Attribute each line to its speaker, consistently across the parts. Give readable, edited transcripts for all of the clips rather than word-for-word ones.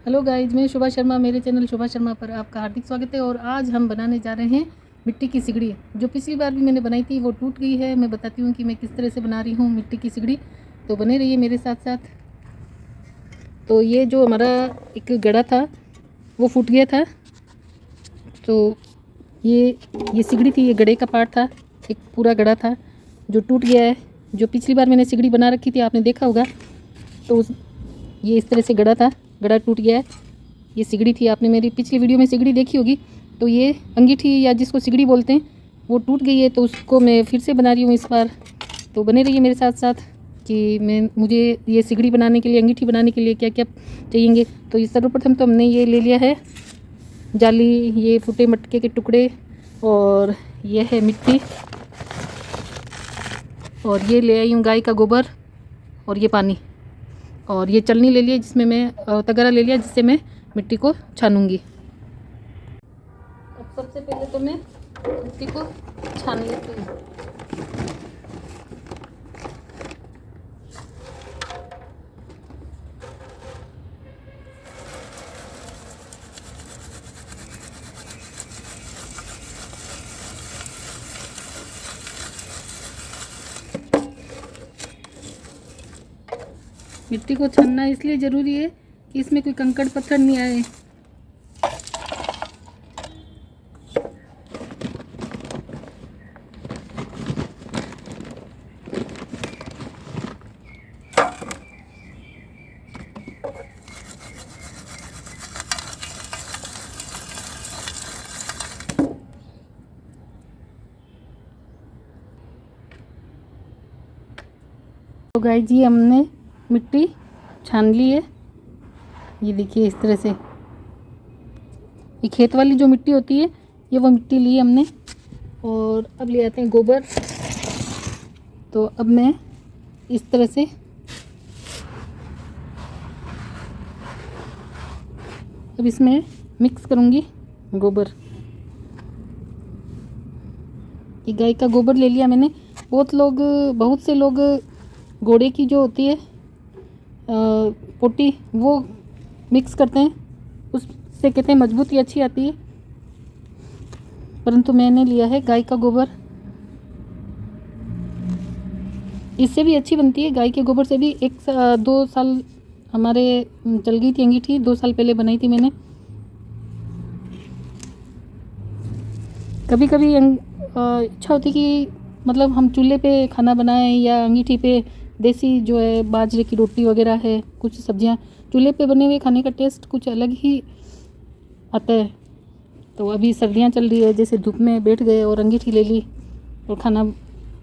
Speaker 1: Hello guys, मैं शुभा शर्मा। मेरे channel शुभा शर्मा पर आपका हार्दिक स्वागत है। और आज हम बनाने जा रहे हैं मिट्टी की सिगड़ी। जो पिछली बार भी मैंने बनाई थी वो टूट गई है। मैं बताती हूँ कि मैं किस तरह से बना रही हूँ मिट्टी की सिगड़ी, तो बने रहिए मेरे साथ साथ। तो ये जो हमारा एक गड़ा था वो फूट गया था, तो ये सिगड़ी थी। ये गड़े का पार्ट था, एक पूरा गड़ा था जो टूट गया है। जो पिछली बार मैंने सिगड़ी बना रखी थी, आपने देखा होगा। तो ये इस तरह से गड़ा था, गड़ा टूट गया है। ये सिगड़ी थी, आपने मेरी पिछली वीडियो में सिगड़ी देखी होगी। तो ये अंगीठी या जिसको सिगड़ी बोलते हैं वो टूट गई है, तो उसको मैं फिर से बना रही हूँ इस बार। तो बने रहिए मेरे साथ साथ कि मुझे ये सिगड़ी बनाने के लिए, अंगीठी बनाने के लिए क्या क्या चाहिएंगे। तो ये सर्वप्रथम तो हमने ये ले लिया है जाली, ये फूटे मटके के टुकड़े, और ये है मिट्टी, और ये ले आई हूँ गाय का गोबर, और ये पानी, और ये चलनी ले लिया जिसमें मैं तगरा ले लिया जिससे मैं मिट्टी को छानूंगी। अब सबसे पहले तो मैं मिट्टी को छान लेती हूँ। मिट्टी को छानना इसलिए ज़रूरी है कि इसमें कोई कंकड़ पत्थर नहीं आए। तो गाइस जी, हमने मिट्टी छान ली है। ये देखिए इस तरह से। ये खेत वाली जो मिट्टी होती है, ये वो मिट्टी ली हमने। और अब ले आते हैं गोबर। तो अब मैं इस तरह से अब इसमें मिक्स करूँगी गोबर। ये गाय का गोबर ले लिया मैंने। बहुत से लोग घोड़े की जो होती है पोटी, वो मिक्स करते हैं, उससे कहते हैं मजबूती अच्छी आती है। परंतु मैंने लिया है गाय का गोबर। इससे भी अच्छी बनती है, गाय के गोबर से भी। 2 साल हमारे चल गई थी अंगीठी, 2 साल पहले बनाई थी मैंने। कभी कभी इच्छा होती कि मतलब हम चूल्हे पे खाना बनाएं या अंगीठी पे देसी जो है बाजरे की रोटी वगैरह है, कुछ सब्जियां, चूल्हे पे बने हुए खाने का टेस्ट कुछ अलग ही आता है। तो अभी सर्दियां चल रही है, जैसे धूप में बैठ गए और अंगीठी ले ली और खाना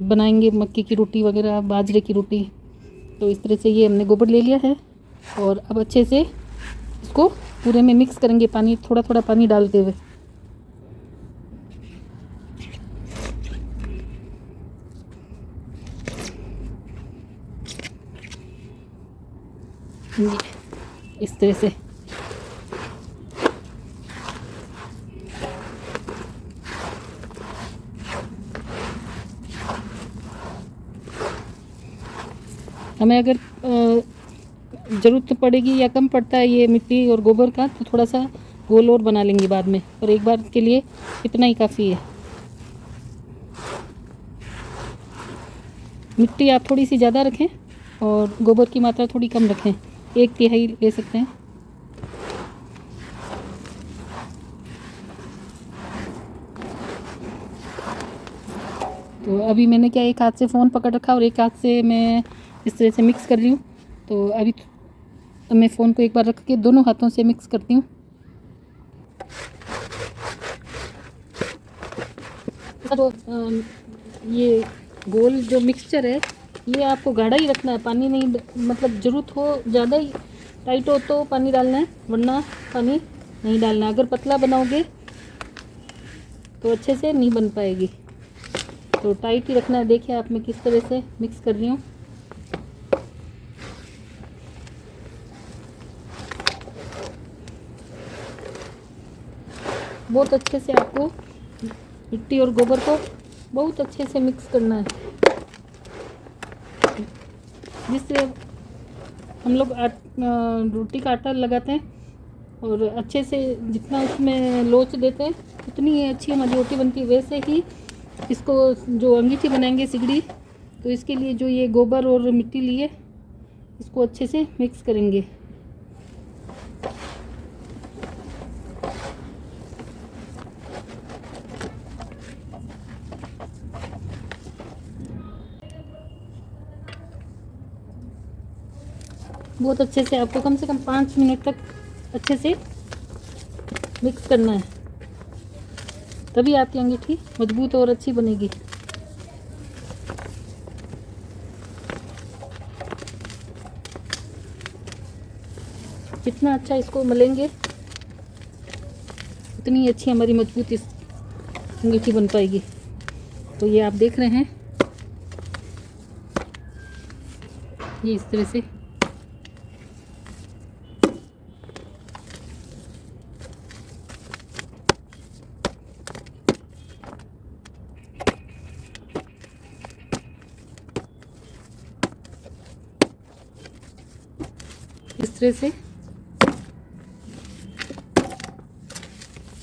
Speaker 1: बनाएंगे, मक्की की रोटी वगैरह, बाजरे की रोटी। तो इस तरह से ये हमने गोबर ले लिया है, और अब अच्छे से इसको पूरे में मिक्स करेंगे, पानी थोड़ा थोड़ा पानी डालते हुए। इस तरह से हमें अगर ज़रूरत पड़ेगी या कम पड़ता है ये मिट्टी और गोबर का, तो थोड़ा सा गोल और बना लेंगे बाद में, पर एक बार के लिए इतना ही काफ़ी है। मिट्टी आप थोड़ी सी ज़्यादा रखें और गोबर की मात्रा थोड़ी कम रखें, 1/3 ले सकते हैं। तो अभी मैंने क्या, एक हाथ से फ़ोन पकड़ रखा और एक हाथ से मैं इस तरह से मिक्स कर रही हूँ। तो अभी मैं फ़ोन को एक बार रख के दोनों हाथों से मिक्स करती हूँ। तो ये गोल जो मिक्सचर है, ये आपको गाढ़ा ही रखना है, पानी नहीं, मतलब ज़रूरत हो ज़्यादा ही टाइट हो तो पानी डालना है, वरना पानी नहीं डालना है। अगर पतला बनाओगे तो अच्छे से नहीं बन पाएगी, तो टाइट ही रखना है। देखिए आप, मैं किस तरह से मिक्स कर रही हूँ। बहुत अच्छे से आपको मिट्टी और गोबर को बहुत अच्छे से मिक्स करना है, जिससे हम लोग रोटी का आटा लगाते हैं और अच्छे से जितना उसमें लोच देते हैं उतनी अच्छी हमारी रोटी बनती है। वैसे ही इसको जो अंगीठी बनाएंगे सिगड़ी, तो इसके लिए जो ये गोबर और मिट्टी लिए इसको अच्छे से मिक्स करेंगे। बहुत अच्छे से आपको कम से कम 5 मिनट तक अच्छे से मिक्स करना है, तभी आपकी अंगीठी मजबूत और अच्छी बनेगी। जितना अच्छा इसको मलेंगे उतनी अच्छी हमारी मजबूत इस अंगीठी बन पाएगी। तो ये आप देख रहे हैं, ये इस तरह से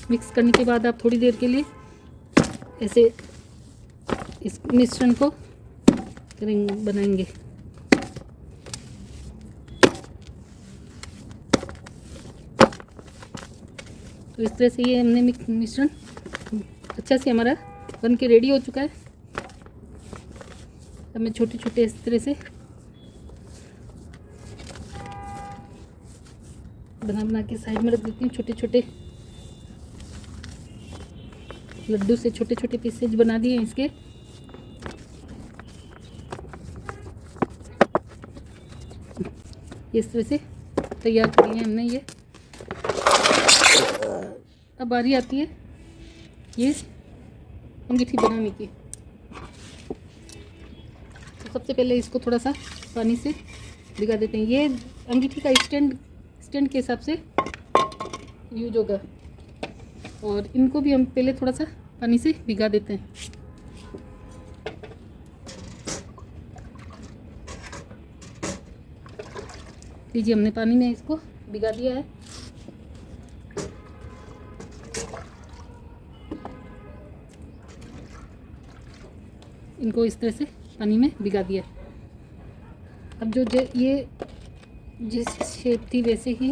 Speaker 1: मिक्स करने के बाद आप थोड़ी देर के लिए ऐसे इस मिश्रण को बनाएंगे। तो इस तरह से ये हमने मिश्रण अच्छा से हमारा बन के रेडी हो चुका है। अब मैं छोटे छोटे इस तरह से बना के साइड में रख देती हूँ। छोटे छोटे लड्डू से छोटे छोटे पीसेज बना दिए हैं इसके। इस तरह से तैयार कर लिए हमने ये। अब बारी आती है ये अंगीठी बनाने की। तो सबसे पहले इसको थोड़ा सा पानी से भिगा देते हैं। ये अंगीठी का स्टैंड के हिसाब से यूज होगा, और इनको भी हम पहले थोड़ा सा पानी से भिगा देते हैं। लीजिए, हमने पानी में इसको भिगा दिया है। इनको इस तरह से पानी में भिगा दिया। अब जो ये जिस शेप थी वैसे ही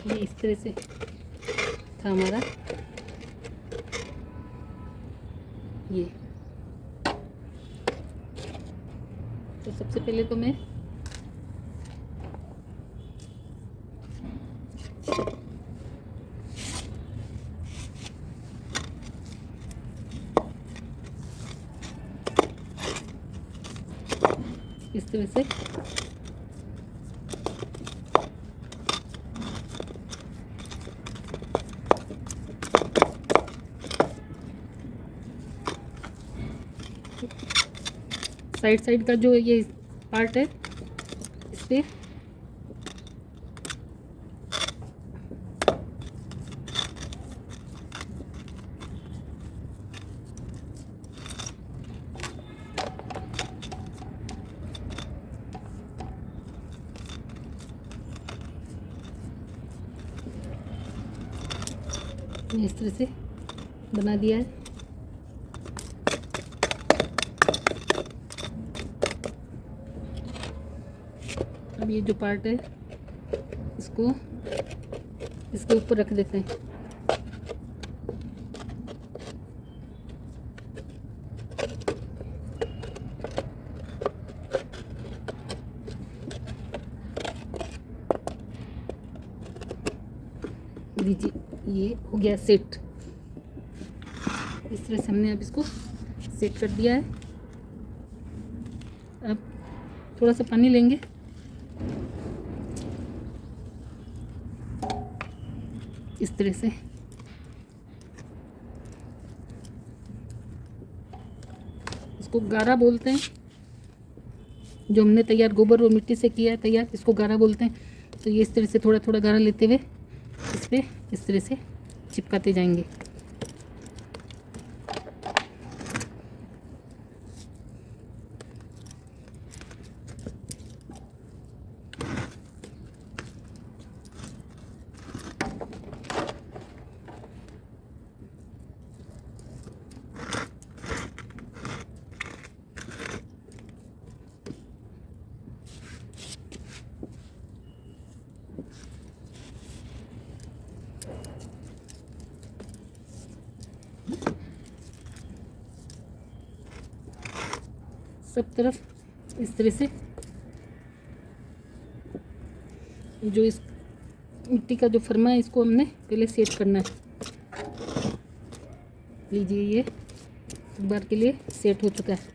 Speaker 1: ये इस तरह से था हमारा ये। तो सबसे पहले तो मैं इस तरह से साइड का जो ये पार्ट है इस पे इस तरह से बना दिया है। अब ये जो पार्ट है इसको इसके ऊपर रख देते हैं। लीजिए, ये हो गया सेट। इस तरह से हमने अब इसको सेट कर दिया है। अब थोड़ा सा पानी लेंगे, इस तरह से इसको गारा बोलते हैं। जो हमने तैयार गोबर और मिट्टी से किया है तैयार, इसको गारा बोलते हैं। तो ये इस तरह से थोड़ा थोड़ा गारा लेते हुए इस पे इस तरह से चिपकाते जाएंगे। सब तरफ इस तरह से जो इस मिट्टी का जो फरमा है इसको हमने पहले सेट करना है। लीजिए, ये एक बार के लिए सेट हो चुका है।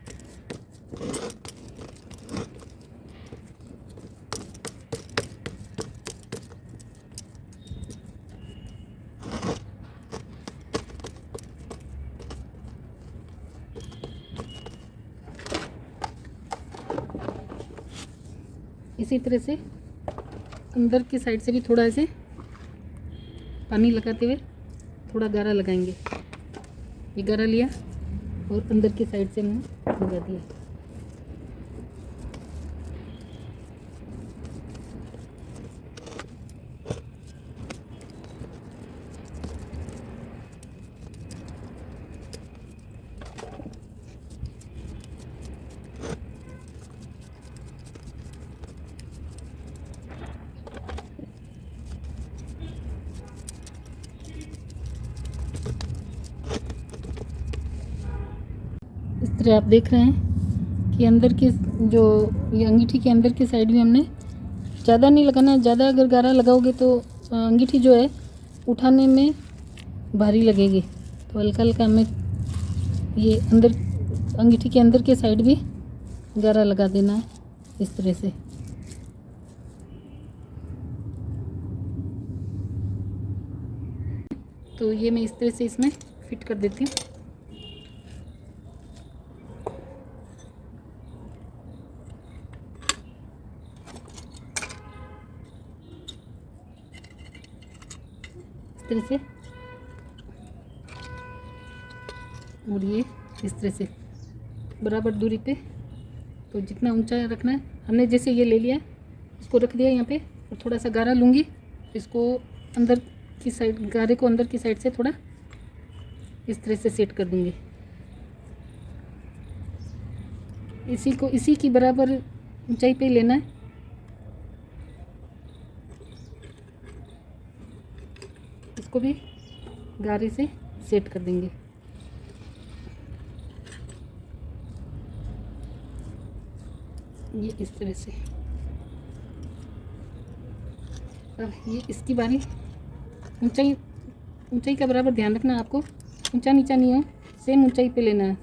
Speaker 1: इसी तरह से अंदर की साइड से भी थोड़ा ऐसे पानी लगाते हुए थोड़ा गारा लगाएंगे। ये गारा लिया और अंदर की साइड से हमने लगा दिया। इस तरह आप देख रहे हैं कि अंदर की जो ये अंगीठी के अंदर की साइड भी हमने ज़्यादा नहीं लगाना। ज़्यादा अगर गारा लगाओगे तो अंगीठी जो है उठाने में भारी लगेगी। तो हल्का हल्का हमें ये अंदर अंगीठी के अंदर के साइड भी गारा लगा देना है इस तरह से। तो ये मैं इस तरह से इसमें फिट कर देती हूँ। इस तरह से, और ये इस तरह से बराबर दूरी पे। तो जितना ऊंचा रखना है हमने, जैसे ये ले लिया इसको रख दिया यहाँ पे, और थोड़ा सा गारा लूँगी इसको अंदर की साइड, गारे को अंदर की साइड से थोड़ा इस तरह से सेट कर दूँगी। इसी की बराबर ऊंचाई पे लेना है। इसको भी गारे से सेट कर देंगे। ये इस तरह से। अब ये इसकी बारी, ऊंचाई का बराबर ध्यान रखना, आपको ऊंचा नीचा नहीं हो, सेम ऊंचाई पे लेना है।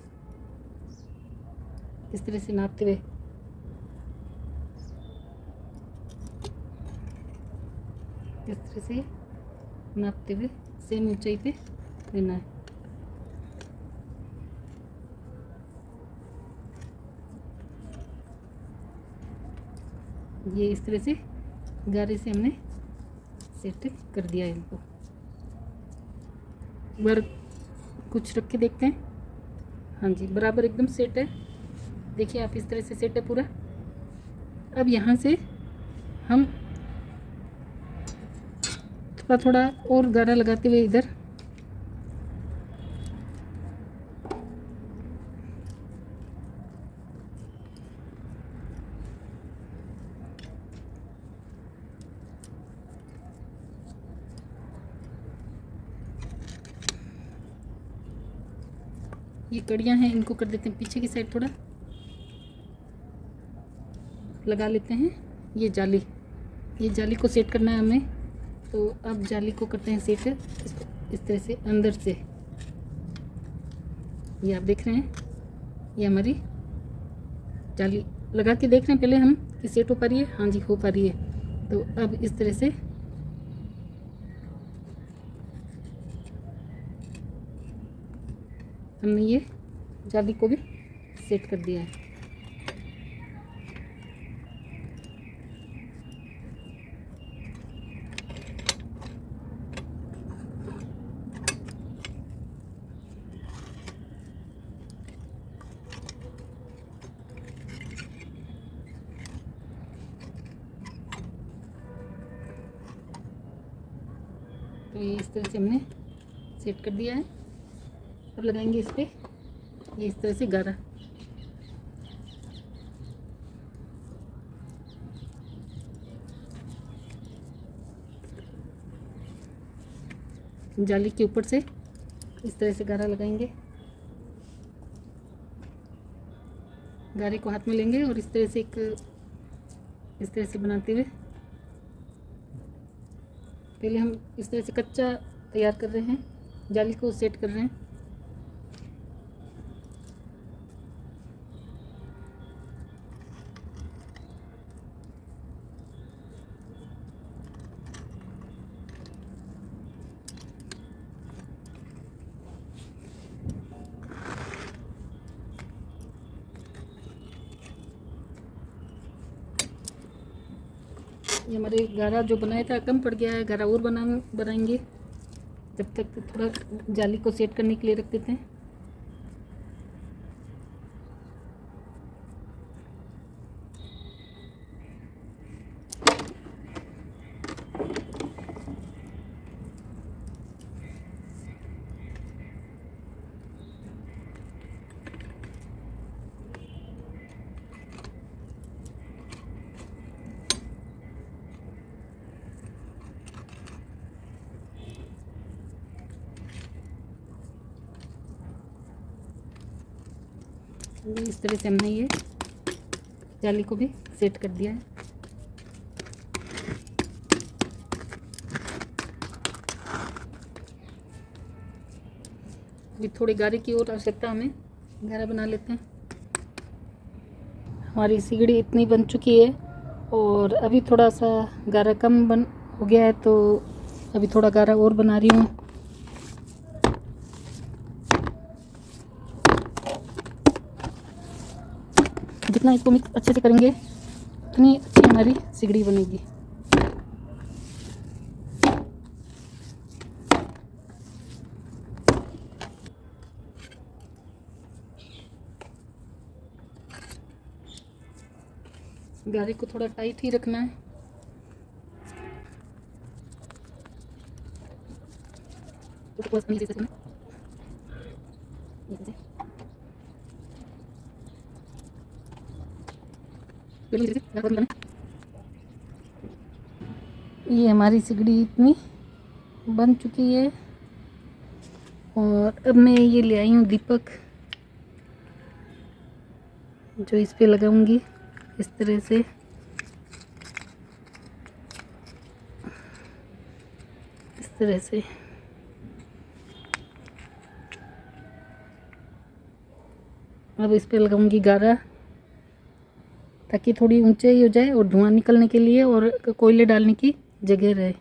Speaker 1: इस तरह से नापते हुए, इस तरह से नापते हुए सेम ऊंचाई पे लेना है। ये इस तरह से गारे से हमने सेट कर दिया है इनको। एक बार कुछ रख के देखते हैं। हाँ जी, बराबर एकदम सेट है। देखिए आप, इस तरह से सेट है पूरा। अब यहाँ से हम थोड़ा थोड़ा और गारा लगाते हुए इधर ये कड़ियाँ हैं, इनको कर देते हैं पीछे की साइड, थोड़ा लगा लेते हैं। ये जाली को सेट करना है हमें। तो अब जाली को करते हैं सेट इस तरह से अंदर से। ये आप देख रहे हैं, ये हमारी जाली लगा के देख रहे हैं पहले हम कि सेट हो पा रही है। हाँ जी, हो पा रही है। तो अब इस तरह से हमने ये जाली को भी सेट कर दिया है। तो ये इस तरह से हमने सेट कर दिया है। अब लगाएंगे इस पे ये इस तरह से गारा। जाली के ऊपर से इस तरह से गारा लगाएंगे। गारे को हाथ में लेंगे और इस तरह से बनाते हुए पहले हम इस तरह से कच्चा तैयार कर रहे हैं, जाली को सेट कर रहे हैं। ये हमारे गारा जो बनाया था कम पड़ गया है, गारा और बनाएंगे। जब तक थोड़ा जाली को सेट करने के लिए रख देते हैं। इस तरह से हमने ये जाली को भी सेट कर दिया है। अभी थोड़े गारे की और आवश्यकता, हमें गारा बना लेते हैं। हमारी सिगड़ी इतनी बन चुकी है और अभी थोड़ा सा गारा कम हो गया है, तो अभी थोड़ा गारा और बना रही हूँ। जितना इसको मिक्स अच्छे से करेंगे उतनी अच्छी हमारी सिगड़ी बनेगी। गारे को थोड़ा टाइट ही रखना है। ये हमारी सिगड़ी इतनी बन चुकी है और अब मैं ये ले आई हूँ दीपक, जो इस पे लगाऊंगी इस तरह से। इस तरह से अब इस पे लगाऊंगी गारा, ताकि थोड़ी ऊंचाई हो जाए और धुआं निकलने के लिए और कोयले डालने की जगह रहे।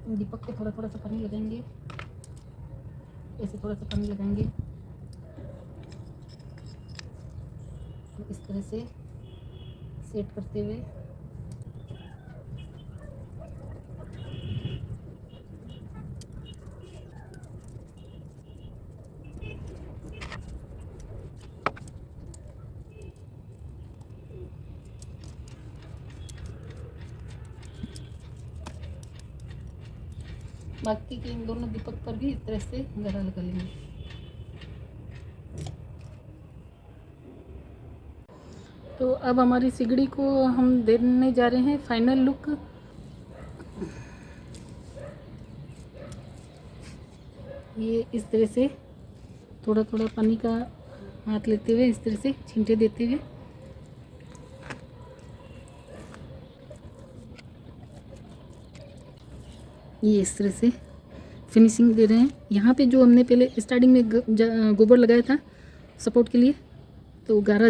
Speaker 1: दीपक पे थोड़ा थोड़ा सा पानी लगाएंगे, ऐसे थोड़ा सा पानी लगाएंगे, इस तरह से सेट करते हुए। बाकी के इन दोनों दीपक पर भी इस तरह से गारा लगा लेंगे। तो अब हमारी सिगड़ी को हम देने जा रहे हैं फाइनल लुक। ये इस तरह से थोड़ा थोड़ा पानी का हाथ लेते हुए इस तरह से छींटे देते हुए ये इस तरह से फिनिशिंग दे रहे हैं। यहाँ पे जो हमने पहले स्टार्टिंग में गोबर लगाया था सपोर्ट के लिए, तो गारा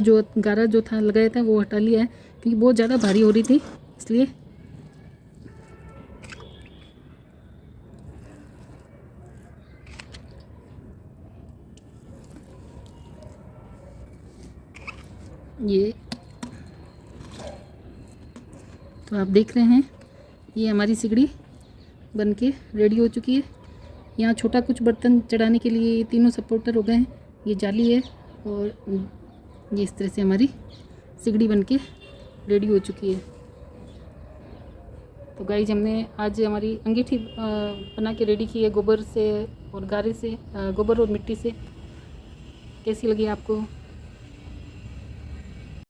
Speaker 1: जो था लगाया था वो हटा लिया है, क्योंकि बहुत ज़्यादा भारी हो रही थी, इसलिए। ये तो आप देख रहे हैं, ये हमारी सिगड़ी बनके रेडी हो चुकी है। यहाँ छोटा कुछ बर्तन चढ़ाने के लिए ये तीनों सपोर्टर हो गए हैं। ये जाली है और ये इस तरह से हमारी सिगड़ी बनके रेडी हो चुकी है। तो गाइज, हमने आज हमारी अंगीठी बना के रेडी की है गोबर से और गारे से, गोबर और मिट्टी से। कैसी लगी आपको?